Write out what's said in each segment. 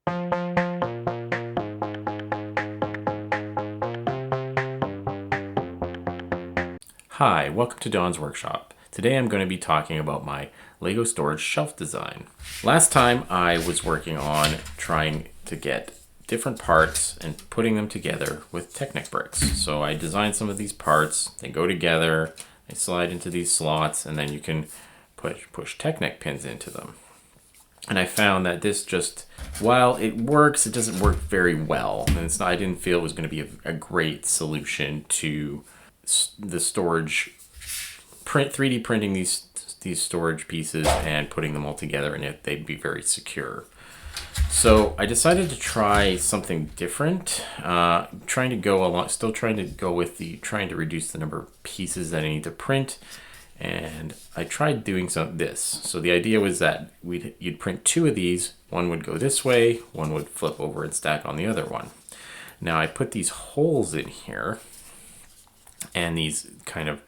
Hi, welcome to Don's Workshop. Today I'm going to be talking about my Lego storage shelf design. Last time I was working on trying to get different parts and putting them together with Technic bricks. So I designed some of these parts, they go together, they slide into these slots, and then you can push Technic pins into them. And I found that this just, while it works, it doesn't work very well. And I didn't feel it was going to be a great solution to the storage, 3D printing these storage pieces and putting them all together, and they'd be very secure. So I decided to try something different, still trying to go with trying to reduce the number of pieces that I need to print. And I tried doing this. So the idea was that you'd print 2 of these. One would go this way, one would flip over and stack on the other one. Now I put these holes in here and these kind of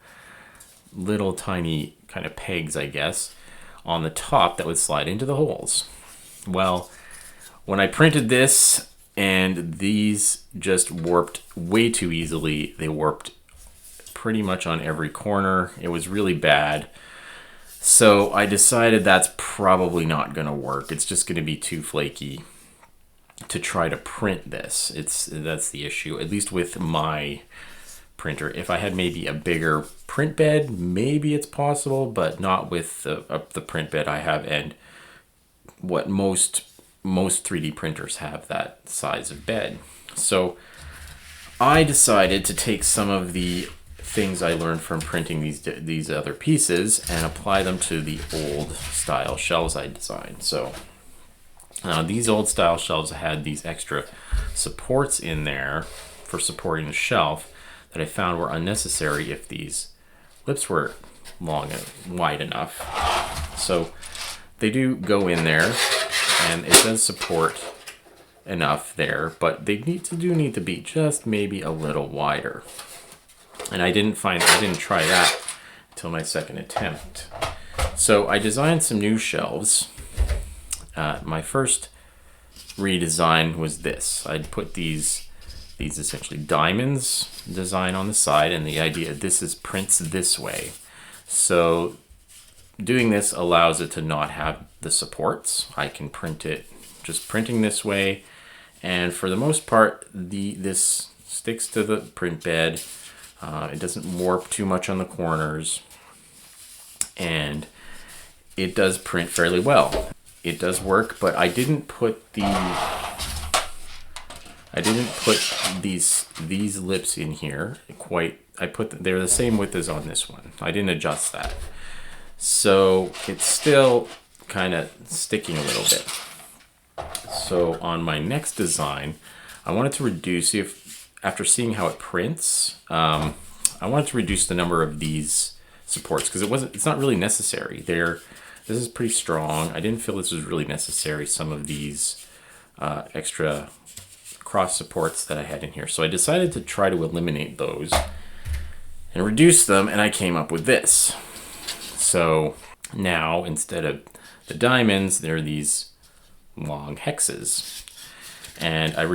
little tiny kind of pegs, I guess, on the top that would slide into the holes. Well, when I printed this, and these just warped way too easily. They warped pretty much on every corner. It was really bad. So I decided that's probably not going to work. It's just going to be too flaky to try to print this. That's the issue, at least with my printer. If I had maybe a bigger print bed, maybe it's possible, but not with the print bed I have and what most 3D printers have that size of bed. So I decided to take some of the things I learned from printing these other pieces and apply them to the old style shelves I designed. So these old style shelves had these extra supports in there for supporting the shelf that I found were unnecessary if these lips were long and wide enough. So they do go in there, and it does support enough there, but they need to be just maybe a little wider. And I didn't try that until my second attempt. So I designed some new shelves. My first redesign was this. I'd put these essentially diamonds design on the side, and the idea this is prints this way. So doing this allows it to not have the supports. I can print it just printing this way, and for the most part this sticks to the print bed. It doesn't warp too much on the corners, and it does print fairly well. It does work, but I didn't put these lips in here quite. They're the same width as on this one. I didn't adjust that. So it's still kind of sticking a little bit. So on my next design, I wanted to reduce, after seeing how it prints, I wanted to reduce the number of these supports because it's not really necessary. This is pretty strong. I didn't feel this was really necessary, some of these extra cross supports that I had in here. So I decided to try to eliminate those and reduce them, and I came up with this. So now instead of the diamonds, there are these long hexes. And I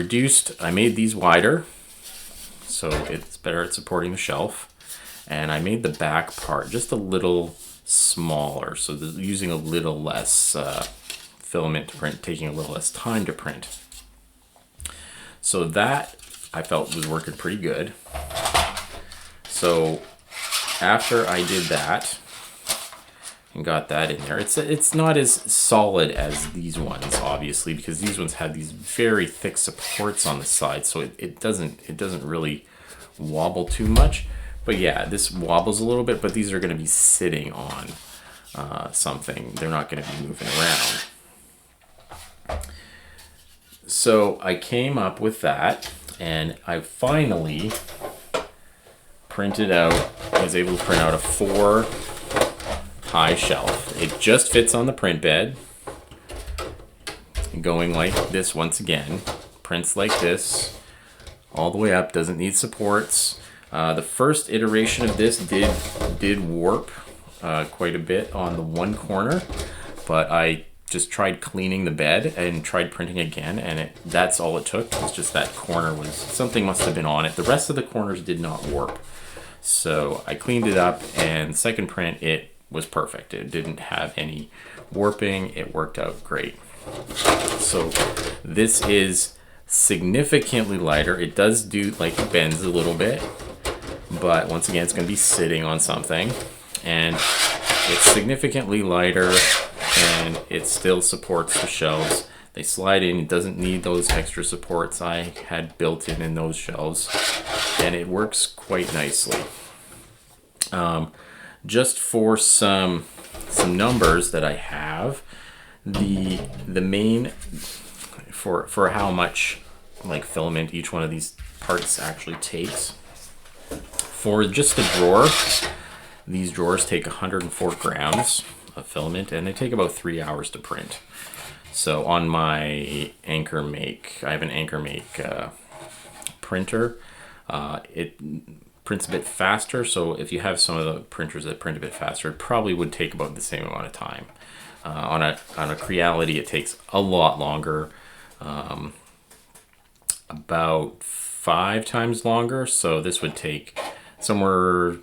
made these wider, so it's better at supporting the shelf. And I made the back part just a little smaller, so using a little less filament to print, taking a little less time to print. So that I felt was working pretty good. So after I did that and got that in there, it's not as solid as these ones, obviously, because these ones have these very thick supports on the side, so it doesn't really wobble too much. But yeah, this wobbles a little bit, but these are going to be sitting on something. They're not going to be moving around. So I came up with that, and I finally was able to print out a 4 high shelf. It just fits on the print bed. Going like this once again. Prints like this all the way up, doesn't need supports. The first iteration of this did warp quite a bit on the one corner, but I just tried cleaning the bed and tried printing again, and that's all it took. It was just that corner was, something must have been on it. The rest of the corners did not warp. So I cleaned it up, and second print, it was perfect. It didn't have any warping. It worked out great. So this is significantly lighter. It does do, like, bends a little bit, but once again, it's going to be sitting on something, and it's significantly lighter, and it still supports the shelves. They slide in. It doesn't need those extra supports I had built in those shelves, and it works quite nicely. Just for some numbers that I have, the main for how much like filament each one of these parts actually takes. For just a drawer, these drawers take 104 grams of filament, and they take about 3 hours to print. So on my Anchor Make, I have an Anchor Make printer. It prints a bit faster, so if you have some of the printers that print a bit faster, it probably would take about the same amount of time. On a Creality, it takes a lot longer, about 5 times longer. So this would take somewhere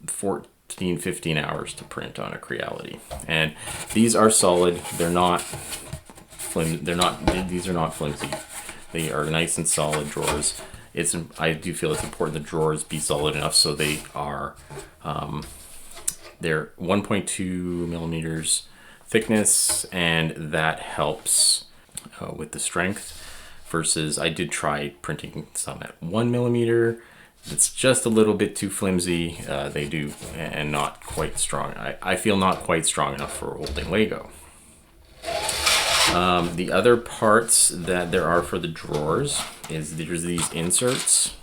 15 hours to print on a Creality. And these are solid. These are not flimsy. They are nice and solid drawers. I do feel it's important the drawers be solid enough so they are they're 1.2 millimeters thickness, and that helps with the strength. Versus I did try printing some at 1 millimeter. It's just a little bit too flimsy. They do, and not quite strong. I feel not quite strong enough for holding Lego. The other parts that there are for the drawers is there's these inserts.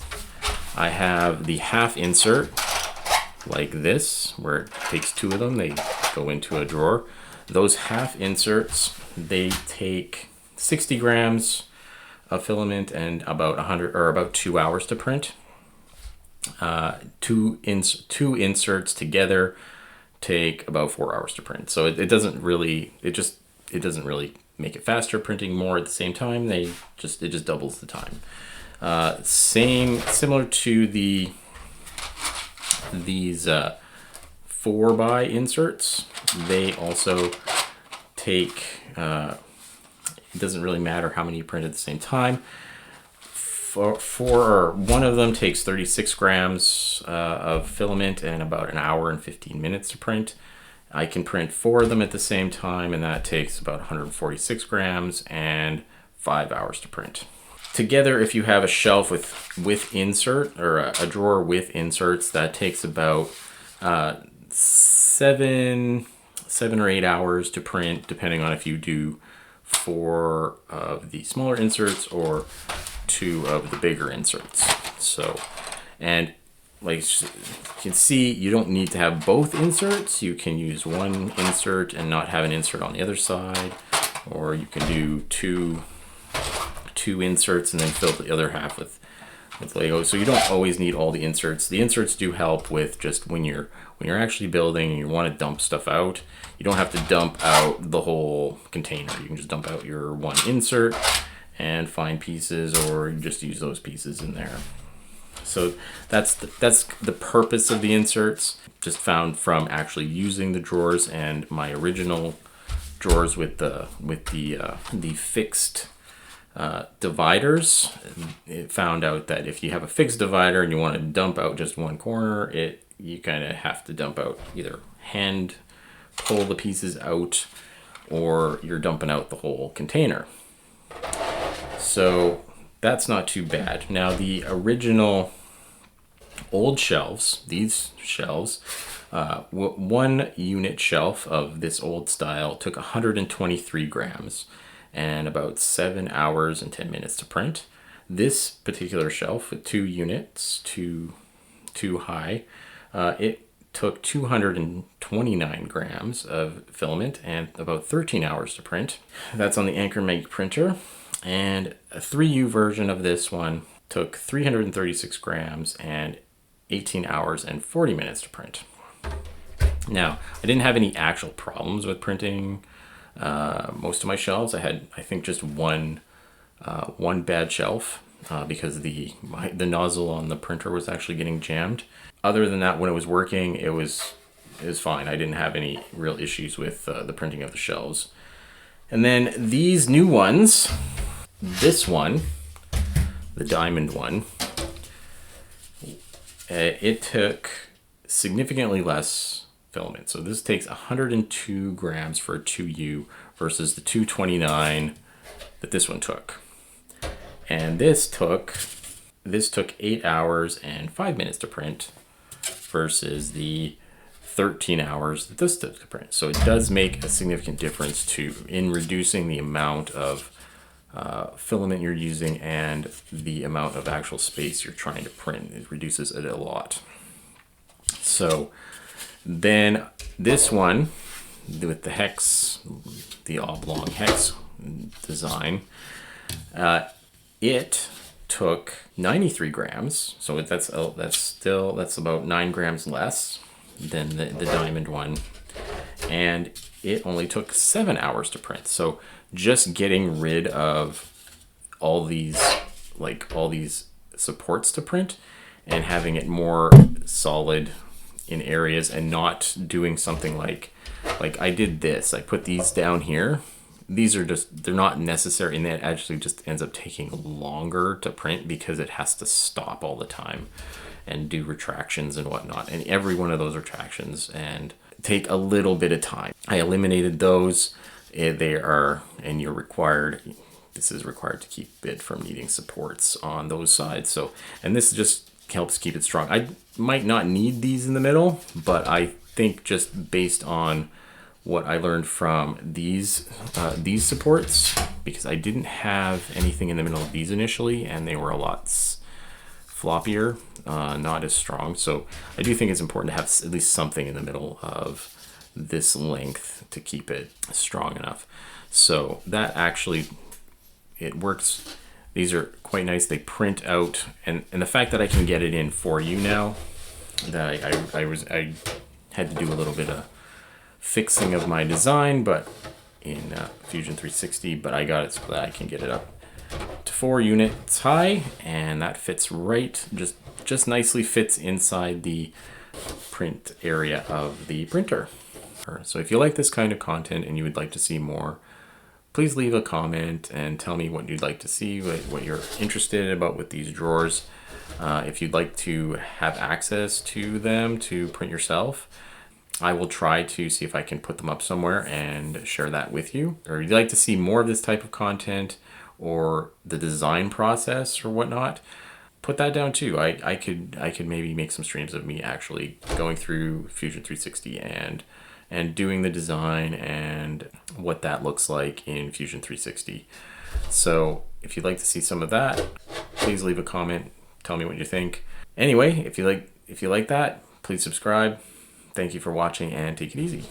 I have the half insert like this, where it takes 2 of them. They go into a drawer. Those half inserts, they take 60 grams of filament and about 2 hours to print. Two inserts together take about 4 hours to print. So it doesn't really make it faster printing more at the same time. It just doubles the time. Similar to these 4x inserts. They also take, it doesn't really matter how many you print at the same time. One of them takes 36 grams of filament and about 1 hour and 15 minutes to print. I can print 4 of them at the same time, and that takes about 146 grams and 5 hours to print. Together, if you have a shelf with insert, or a drawer with inserts, that takes about 7 or 8 hours to print, depending on if you do 4 of the smaller inserts or 2 of the bigger inserts. So, and like you can see, you don't need to have both inserts. You can use one insert and not have an insert on the other side, or you can do two inserts and then fill the other half with Lego. So you don't always need all the inserts. The inserts do help with just when you're actually building and you want to dump stuff out. You don't have to dump out the whole container. You can just dump out your one insert and find pieces, or just use those pieces in there. So that's the purpose of the inserts. Just found from actually using the drawers and my original drawers with the fixed dividers. It found out that if you have a fixed divider and you want to dump out just one corner, you kind of have to dump out, either hand pull the pieces out, or you're dumping out the whole container. So that's not too bad. Now the original old shelves, these shelves, 1 unit shelf of this old style took 123 grams and about 7 hours and 10 minutes to print. This particular shelf with 2 units, too high, it took 229 grams of filament and about 13 hours to print. That's on the Anchor Make printer. And a 3U version of this one took 336 grams and 18 hours and 40 minutes to print. Now, I didn't have any actual problems with printing Most of my shelves, I had, I think, just one bad shelf because the nozzle on the printer was actually getting jammed. Other than that, when it was working, it was fine. I didn't have any real issues with the printing of the shelves. And then these new ones, this one, the diamond one, it took significantly less filament. So this takes 102 grams for a 2U versus the 229 that this one took. And this took 8 hours and 5 minutes to print versus the 13 hours that this took to print. So it does make a significant difference in reducing the amount of filament you're using and the amount of actual space you're trying to print. It reduces it a lot. So then this one with the hex, the oblong hex design, it took 93 grams. So that's about 9 grams less than the diamond one. And it only took 7 hours to print. So just getting rid of all these supports to print and having it more solid in areas and not doing something like I did this. I put these down here. These are they're not necessary, and it actually just ends up taking longer to print because it has to stop all the time and do retractions and whatnot. And every one of those retractions and take a little bit of time. I eliminated those. And you're required, this is required to keep it from needing supports on those sides. So, and this just helps keep it strong. I might not need these in the middle, but I think just based on what I learned from these supports, because I didn't have anything in the middle of these initially, and they were a lot floppier, not as strong. So I do think it's important to have at least something in the middle of this length to keep it strong enough. So that actually, it works. These are quite nice. They print out, and the fact that I can get it in for you now, that I had to do a little bit of fixing of my design, but in Fusion 360, but I got it so that I can get it up to 4 units high, and that fits right, just nicely fits inside the print area of the printer. So if you like this kind of content and you would like to see more, please leave a comment and tell me what you'd like to see, what you're interested about with these drawers. If you'd like to have access to them to print yourself, I will try to see if I can put them up somewhere and share that with you. Or if you'd like to see more of this type of content or the design process or whatnot, put that down too. I could maybe make some streams of me actually going through Fusion 360 and doing the design and what that looks like in Fusion 360. So if you'd like to see some of that, please leave a comment. Tell me what you think. Anyway, if you like that, please subscribe. Thank you for watching and take it easy.